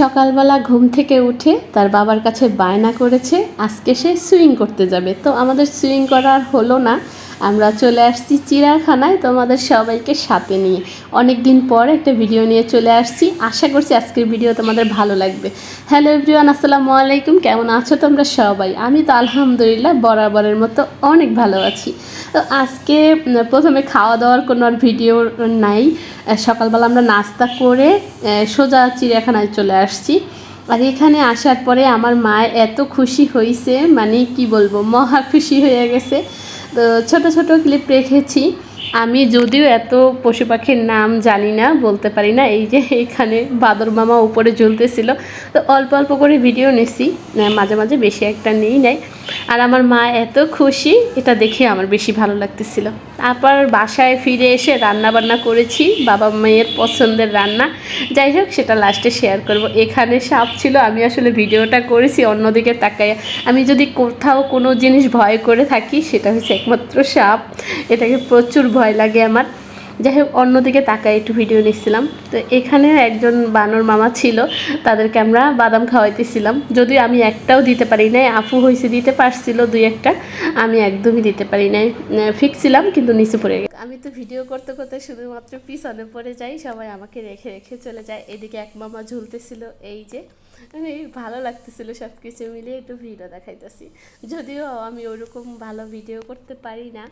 সকালবেলা ঘুম থেকে উঠে তার বাবার কাছে বায়না করেছে আজকে সে সুইং করতে যাবে। তো আমাদের সুইং করার হলো না, আমরা চলে আসছি চিড়িয়াখানায় তোমাদের সবাইকে সাথে নিয়ে। অনেক দিন পর একটা ভিডিও নিয়ে চলে আসছি, আশা করছি আজকের ভিডিও তোমাদের ভালো লাগবে। হ্যালো এভরিওয়ান, আসসালামু আলাইকুম। কেমন আছো তোমরা সবাই? আমি তো আলহামদুলিল্লাহ বরাবরের মতো অনেক ভালো আছি। তো আজকে প্রথমে খাওয়া দাওয়ার কোনো আর ভিডিও নাই। সকালবেলা আমরা নাস্তা করে সোজা চিড়িয়াখানায় চলে আসছি। আর এখানে আসার পরে আমার মা এত খুশি হয়েছে, মানে কি বলবো, মহা খুশি হয়ে গেছে। তো ছোট ছোট ক্লিপ রেখেছি। আমি যদিও এত পশু পাখির নাম জানি না, বলতে পারি না। এই যে এখানে বাদর মামা উপরে ঝুলতেছিল, তো অল্প অল্প করে ভিডিও নিছি, মাঝে মাঝে বেশি একটা নেই নাই। আর আমার মা এত খুশি, এটা দেখে আমার বেশি ভালো লাগতেছিল। তারপর বাসায় ফিরে এসে রান্না বান্না করেছি, বাবা মেয়ের পছন্দের রান্না। যাই হোক, সেটা লাস্টে শেয়ার করব। এখানে সাপ ছিল, আমি আসলে ভিডিওটা করেছি অন্যদিকে তাকাইয়া। আমি যদি কোথাও কোনো জিনিস ভয় করে থাকি সেটা হচ্ছে একমাত্র সাপ, এটাকে প্রচুর ভয় লাগে আমার। যাই হোক, অন্যদিকে তাকায় একটু ভিডিও নিচ্ছিলাম। তো এখানে একজন বানর মামা ছিল, তাদেরকে আমরা বাদাম খাওয়াইতেছিলাম। যদিও আমি একটাও দিতে পারি নাই, আপু হয়েছে দিতে পারছিল দুই একটা, আমি একদমই দিতে পারি নাই। ফিক্সছিলাম কিন্তু নিচে পড়ে গেছে। আমি তো ভিডিও করতে করতে শুধুমাত্র পিছনে পড়ে যাই, সবাই আমাকে রেখে রেখে চলে যায়। এদিকে এক মামা ঝুলতেছিল, এই যে মানে ভালো লাগতেছিল সব কিছু মিলিয়ে একটু ভিডিও দেখাইতেছি। যদিও আমি ওরকম ভালো ভিডিও করতে পারি না,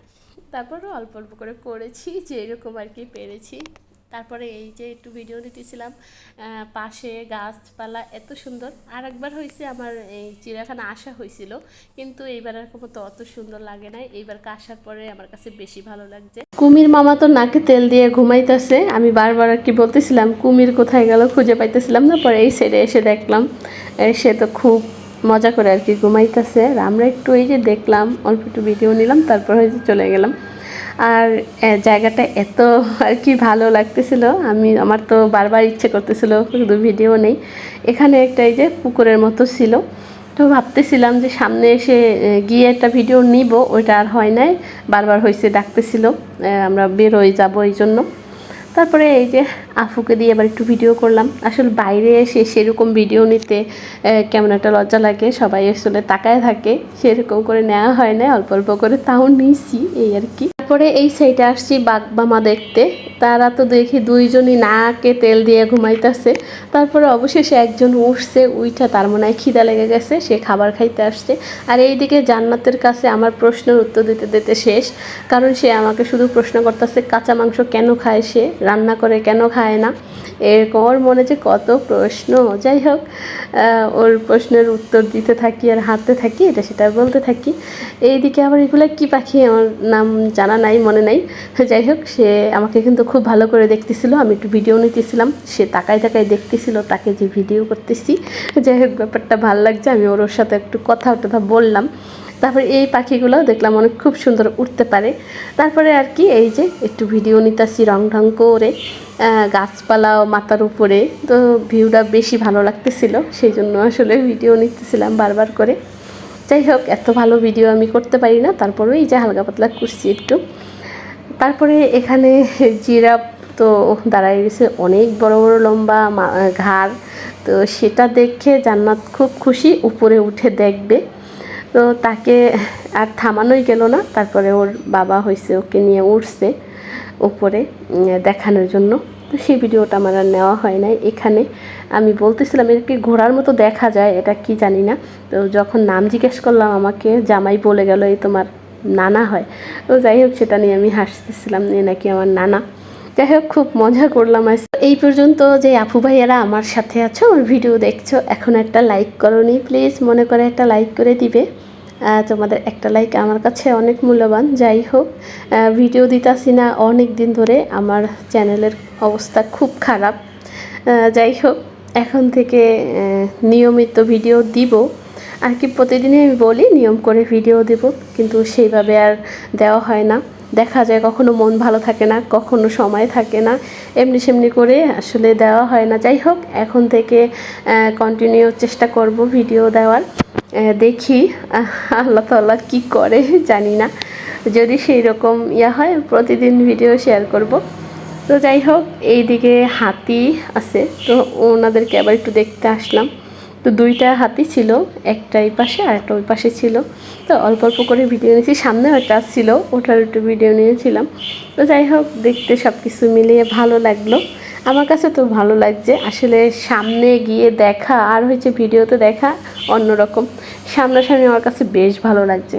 তারপরও অল্প অল্প করে করেছি যে এরকম আর কি পেরেছি। তারপরে এই যে একটু ভিডিও দিতেছিলাম, পাশে গাছপালা এত সুন্দর। আর একবার হয়েছে আমার এই চিড়িয়াখানা আসা হয়েছিল, কিন্তু এইবার আর মতো অত সুন্দর লাগে নাই। এইবার আসার পরে আমার কাছে বেশি ভালো লাগছে। কুমির মামা তো নাকে তেল দিয়ে ঘুমাইতেছে। আমি বারবার আর কি বলতেছিলাম কুমির কোথায় গেল, খুঁজে পাইতেছিলাম না। পরে এই সাইডে এসে দেখলাম সে তো খুব মজা করে আর কি ঘুমাইতেছে। আর আমরা একটু এই যে দেখলাম, অল্প একটু ভিডিও নিলাম, তারপর হয়তো চলে গেলাম। আর জায়গাটা এত আর কি ভালো লাগতেছিল, আমার তো বারবার ইচ্ছে করতেছিল শুধু ভিডিও নেই। এখানে একটা এই যে পুকুরের মতো ছিল, তো ভাবতেছিলাম যে সামনে এসে গিয়ে একটা ভিডিও নিব, ওইটা আর হয় নাই। বারবার হয়েছে ডাকতেছিল, আমরা বের হয়ে যাবো এই জন্য। তারপরে এই যে আফুকে দিয়ে আবার একটু ভিডিও করলাম। আসলে বাইরে এসে সেরকম ভিডিও নিতে কেমন একটা লজ্জা লাগে, সবাই আসলে তাকায় থাকে, সেরকম করে নেওয়া হয় না, অল্প অল্প করে তাও নিয়েছি এই আর কি। তারপরে এই সাইডে আসছি বাঘ মামা দেখতে। তারা তো দেখি দুইজনই নাকে তেল দিয়ে ঘুমাইতেছে। তারপরে অবশেষে একজন উঠছে, উইঠা তার মনে হয় খিদা লেগে গেছে, সে খাবার খাইতে আসছে। আর এইদিকে জান্নাতের কাছে আমার প্রশ্নের উত্তর দিতে দিতে শেষ, কারণ সে আমাকে শুধু প্রশ্ন করতেছে কাঁচা মাংস কেন খায়, সে রান্না করে কেন খায় না, এরকম ওর মনে যে কত প্রশ্ন। যাই হোক, ওর প্রশ্নের উত্তর দিতে থাকি আর হাঁটতে থাকি, এটা সেটা বলতে থাকি। এইদিকে আবার এগুলো কি পাখি আমার নাম জানা নাই, মনে নাই। যাই হোক, সে আমাকে কিন্তু খুব ভালো করে দেখতেছিল, আমি একটু ভিডিও নিতেছিলাম, সে তাকায় তাকায় দেখতেছিল তাকে যে ভিডিও করতেছি। যাই হোক, ব্যাপারটা ভালো লাগছে, আমি ওর সাথে একটু কথা বললাম। তারপরে এই পাখিগুলো দেখলাম অনেক খুব সুন্দর উঠতে পারে। তারপরে আর কি এই যে একটু ভিডিও নিতেছি রং ঢং করে, গাছপালা মাথার উপরে, তো ভিউটা বেশি ভালো লাগতেছিল, সেই জন্য আসলে ভিডিও নিতেছিলাম বারবার করে। যাই হোক, এত ভালো ভিডিও আমি করতে পারি না, তারপরেও এই যে হালকা পাতলা করছি একটু। তারপরে এখানে জিরাফ তো দাঁড়ায় গেছে, অনেক বড় বড় লম্বা ঘাড়। তো সেটা দেখে জান্নাত খুব খুশি, উপরে উঠে দেখবে। তো তাকে আর থামানোই গেল না, তারপরে ওর বাবা হয়েছে ওকে নিয়ে উঠছে উপরে দেখানোর জন্য। তো সেই ভিডিওটা আমার আর নেওয়া হয় নাই। এখানে আমি বলতেছিলাম এর কি ঘোড়ার মতো দেখা যায়, এটা কি জানি না। তো যখন নাম জিজ্ঞেস করলাম আমাকে জামাই বলে গেল এই তোমার নানা হয়। তো যাই হোক, সেটা নিয়ে আমি হাসতেছিলাম, এ নাকি আমার নানা। যাই হোক, খুব মজা করলাম আজ। এই পর্যন্ত যে আপু ভাইয়ারা আমার সাথে আছো, ওর ভিডিও দেখছো, এখন একটা লাইক করোনি, প্লিজ মনে করে একটা লাইক করে দিবে। তোমাদের একটা লাইক আমার কাছে অনেক মূল্যবান। যাই হোক, ভিডিও দিতেছি না অনেক দিন ধরে, আমার চ্যানেলের অবস্থা খুব খারাপ। যাই হোক, এখন থেকে নিয়মিত ভিডিও দিব আর কি। প্রতিদিনই আমি বলি নিয়ম করে ভিডিও দেব, কিন্তু সেইভাবে আর দেওয়া হয় না। দেখা যায় কখনো মন ভালো থাকে না, কখনো সময় থাকে না, এমনি সেমনি করে আসলে দেওয়া হয় না। যাই হোক, এখন থেকে কন্টিনিউ চেষ্টা করব ভিডিও দেওয়ার। দেখি আল্লাহ তাআলা কি করে জানি না, যদি সেই রকম হয় প্রতিদিন ভিডিও শেয়ার করব। তো যাই হোক, এইদিকে হাতি আছে, তো ওনাদেরকে আবার একটু দেখতে আসলাম। তো দুইটা হাতি ছিল, একটা এই পাশে আর একটা ওই পাশে ছিল। তো অল্প অল্প করে ভিডিও নিয়েছি, সামনে একটা ছিল, ওটার একটু ভিডিও নিয়েছিলাম। তো যাই হোক, দেখতে সব কিছু মিলিয়ে ভালো লাগলো। আমার কাছে তো ভালো লাগছে আসলে, সামনে গিয়ে দেখা আর হচ্ছে ভিডিওতে দেখা অন্যরকম। সামনাসামনি আমার কাছে বেশ ভালো লাগছে।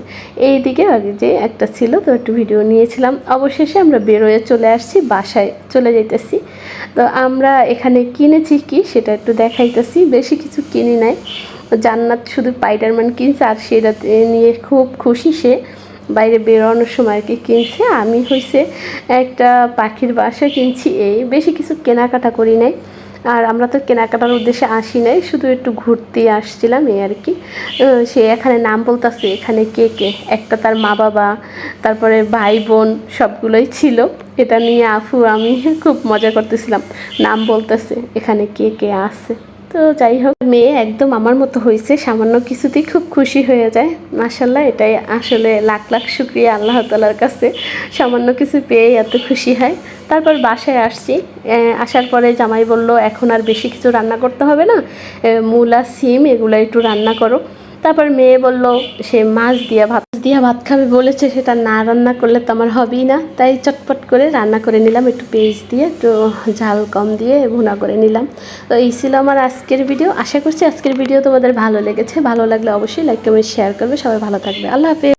এই দিকে আগে যে একটা ছিল, তো একটু ভিডিও নিয়েছিলাম। অবশেষে আমরা বেরোয়ে চলে আসছি, বাসায় চলে যাইতেছি। তো আমরা এখানে কিনেছি কি সেটা একটু দেখাইতেছি। বেশি কিছু কিনি নাই, জান্নাত শুধু স্পাইডারম্যান কিনছে আর সেটা নিয়ে খুব খুশি সে। বাইরে বেরোনোর সময় আর কি কিনছে, আমি হয়েছে একটা পাখির বাসা কিনছি। এই বেশি কিছু কেনাকাটা করি নাই, আর আমরা তো কেনাকাটার উদ্দেশ্যে আসি নাই, শুধু একটু ঘুরতে আসছিলাম এই আর কি। সে এখানে নাম বলতেছে, এখানে কে কে, একটা তার মা বাবা, তারপরে ভাই বোন সবগুলোই ছিল। এটা নিয়ে আফু আমি খুব মজা করতেছিলাম, নাম বলতেছে এখানে কে কে আছে। তো যাই হোক, মেয়ে একদম আমার মতো হয়েছে, সামান্য কিছুতেই খুব খুশি হয়ে যায়। মাশাল্লাহ, এটাই আসলে লাখ লাখ শুকরিয়া আল্লাহ তাআলার কাছে, সামান্য কিছু পেয়ে এত খুশি হয়। তারপর বাসায় আসছি, আসার পরে জামাই বলল এখন আর বেশি কিছু রান্না করতে হবে না, মূলা সিম এগুলো একটু রান্না করো। তারপর মেয়ে বলল সে মাছ দিয়া ভাত খাবে বলেছে, সেটা না রান্না করলে তো আমার হবেই না, তাই চটপট করে রান্না করে নিলাম, একটু পেঁয়াজ দিয়ে একটু ঝাল কম দিয়ে ভুনা করে নিলাম। তো এই ছিল আমার আজকের ভিডিও। আশা করছি আজকের ভিডিও তোমাদের ভালো লেগেছে। ভালো লাগলে অবশ্যই লাইক কমেন্ট শেয়ার করবে। সবাই ভালো থাকবে। আল্লাহ হাফেজ।